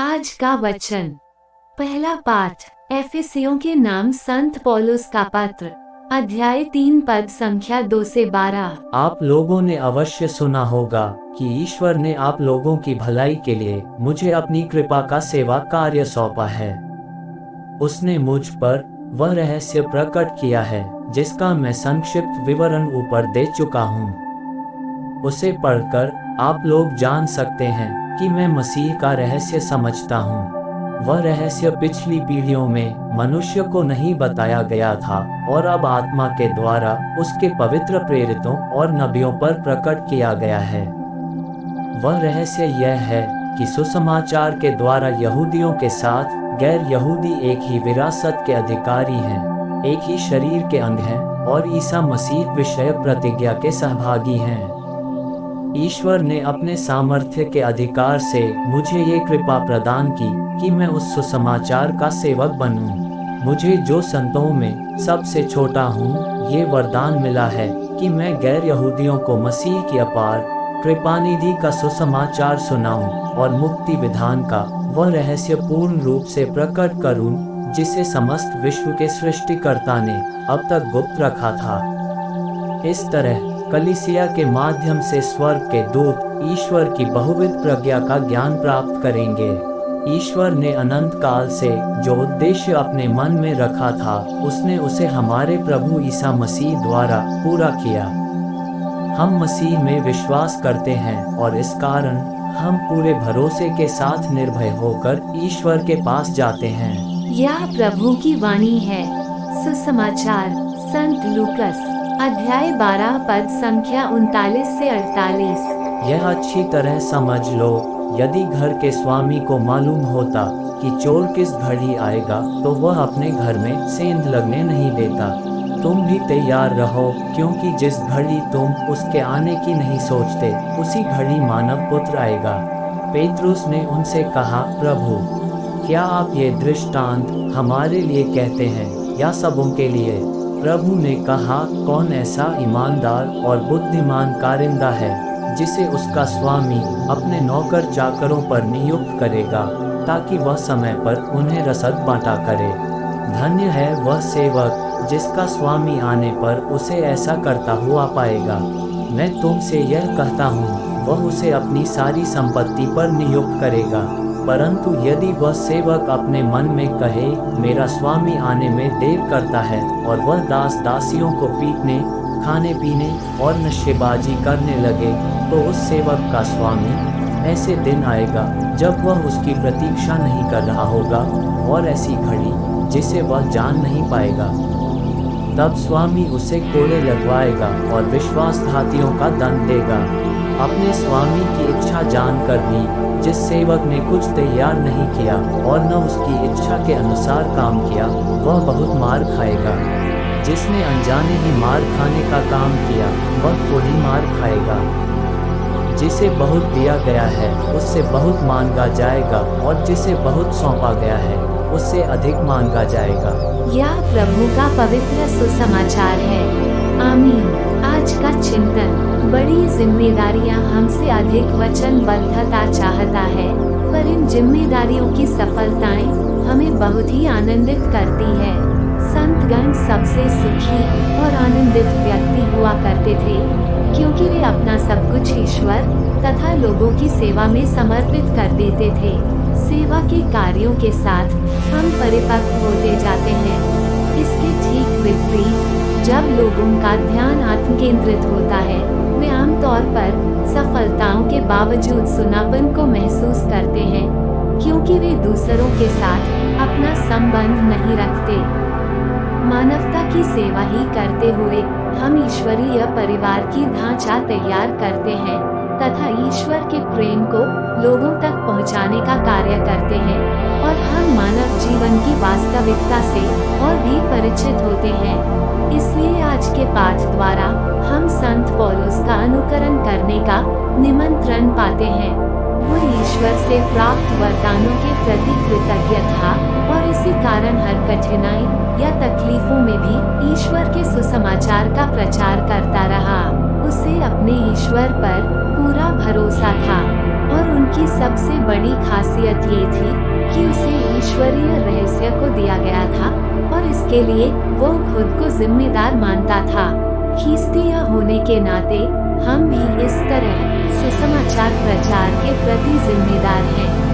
आज का वचन। पहला पाठ एफिसियों के नाम संत पौलुस का पत्र, अध्याय 3 पद संख्या 2 से 12। आप लोगों ने अवश्य सुना होगा कि ईश्वर ने आप लोगों की भलाई के लिए मुझे अपनी कृपा का सेवा कार्य सौंपा है। उसने मुझ पर वह रहस्य प्रकट किया है जिसका मैं संक्षिप्त विवरण ऊपर दे चुका हूँ। उसे पढ़कर आप लोग जान सकते हैं कि मैं मसीह का रहस्य समझता हूँ। वह रहस्य पिछली पीढ़ियों में मनुष्य को नहीं बताया गया था और अब आत्मा के द्वारा उसके पवित्र प्रेरितों और नबियों पर प्रकट किया गया है। वह रहस्य यह है कि सुसमाचार के द्वारा यहूदियों के साथ गैर यहूदी एक ही विरासत के अधिकारी हैं, एक ही शरीर के अंग हैं और ईसा मसीह विषयक प्रतिज्ञा के सहभागी हैं। ईश्वर ने अपने सामर्थ्य के अधिकार से मुझे ये कृपा प्रदान की कि मैं उस सुसमाचार का सेवक बनूं। मुझे जो संतों में सबसे छोटा हूँ, ये वरदान मिला है कि मैं गैर यहूदियों को मसीह की अपार कृपानिधि का सुसमाचार सुनाऊं और मुक्ति विधान का वह रहस्य पूर्ण रूप से प्रकट करूं जिसे समस्त विश्व के सृष्टिकर्ता ने अब तक गुप्त रखा था। इस तरह कलीसिया के माध्यम से स्वर्ग के दूत ईश्वर की बहुविध प्रज्ञा का ज्ञान प्राप्त करेंगे। ईश्वर ने अनंत काल से जो उद्देश्य अपने मन में रखा था, उसने उसे हमारे प्रभु ईसा मसीह द्वारा पूरा किया। हम मसीह में विश्वास करते हैं और इस कारण हम पूरे भरोसे के साथ निर्भय होकर ईश्वर के पास जाते हैं। यह प्रभु की वाणी है। सुसमाचार संत लूकस अध्याय 12 पद संख्या 39 से 48। यह अच्छी तरह समझ लो, यदि घर के स्वामी को मालूम होता कि चोर किस घड़ी आएगा तो वह अपने घर में सेंध लगने नहीं देता। तुम भी तैयार रहो, क्योंकि जिस घड़ी तुम उसके आने की नहीं सोचते, उसी घड़ी मानव पुत्र आएगा। पेतरुस ने उनसे कहा, प्रभु, क्या आप ये दृष्टांत हमारे लिए कहते हैं या सबों के लिए? प्रभु ने कहा, कौन ऐसा ईमानदार और बुद्धिमान कारिंदा है जिसे उसका स्वामी अपने नौकर चाकरों पर नियुक्त करेगा ताकि वह समय पर उन्हें रसद बांटा करे। धन्य है वह सेवक जिसका स्वामी आने पर उसे ऐसा करता हुआ पाएगा। मैं तुमसे यह कहता हूँ, वह उसे अपनी सारी संपत्ति पर नियुक्त करेगा। परंतु यदि वह सेवक अपने मन में कहे, मेरा स्वामी आने में देर करता है, और वह दास दासियों को पीटने, खाने पीने और नशेबाजी करने लगे, तो उस सेवक का स्वामी ऐसे दिन आएगा जब वह उसकी प्रतीक्षा नहीं कर रहा होगा और ऐसी घड़ी जिसे वह जान नहीं पाएगा। तब स्वामी उसे कोड़े लगवाएगा और विश्वासघातियों का दंड देगा। अपने स्वामी की इच्छा जानकर भी जिस सेवक ने कुछ तैयार नहीं किया और न उसकी इच्छा के अनुसार काम किया, वह बहुत मार खाएगा। जिसने अनजाने ही मार खाने का काम किया, वह थोड़ी मार खाएगा। जिसे बहुत दिया गया है उससे बहुत मांगा जाएगा, और जिसे बहुत सौंपा गया है उससे अधिक मांगा जाएगा। यह प्रभु का पवित्र सुसमाचार है। आमीन। आज का चिंतन। बड़ी जिम्मेदारियां हमसे अधिक वचनबद्धता चाहता है, पर इन जिम्मेदारियों की सफलताएं हमें बहुत ही आनंदित करती है। संतगण सबसे सुखी और आनंदित व्यक्ति हुआ करते थे, क्योंकि वे अपना सब कुछ ईश्वर तथा लोगों की सेवा में समर्पित कर देते थे। सेवा के कार्यों के साथ हम परिपक्व होते जाते हैं। इसके ठीक विपरीत, जब लोगों का ध्यान आत्म केंद्रित होता है, वे आमतौर पर सफलताओं के बावजूद सुनापन को महसूस करते हैं, क्योंकि वे दूसरों के साथ अपना संबंध नहीं रखते। मानवता की सेवा ही करते हुए हम ईश्वरीय परिवार की ढांचा तैयार करते हैं तथा ईश्वर के प्रेम को लोगों तक पहुंचाने का कार्य करते हैं, और हम मानव जीवन की वास्तविकता से और भी परिचित होते हैं। इसलिए आज के पाठ द्वारा हम संत पौलुस का अनुकरण करने का निमंत्रण पाते हैं। वो ईश्वर से प्राप्त वरदानों के प्रति कृतज्ञ था और इसी कारण हर कठिनाई या तकलीफों में भी ईश्वर के सुसमाचार का प्रचार करता रहा। उसे अपने ईश्वर पर पूरा भरोसा था। और उनकी सबसे बड़ी खासियत ये थी कि उसे ईश्वरीय रहस्य को दिया गया था और इसके लिए वो खुद को जिम्मेदार मानता था। ख्रिस्तीय होने के नाते हम भी इस तरह से समाचार प्रचार के प्रति जिम्मेदार हैं।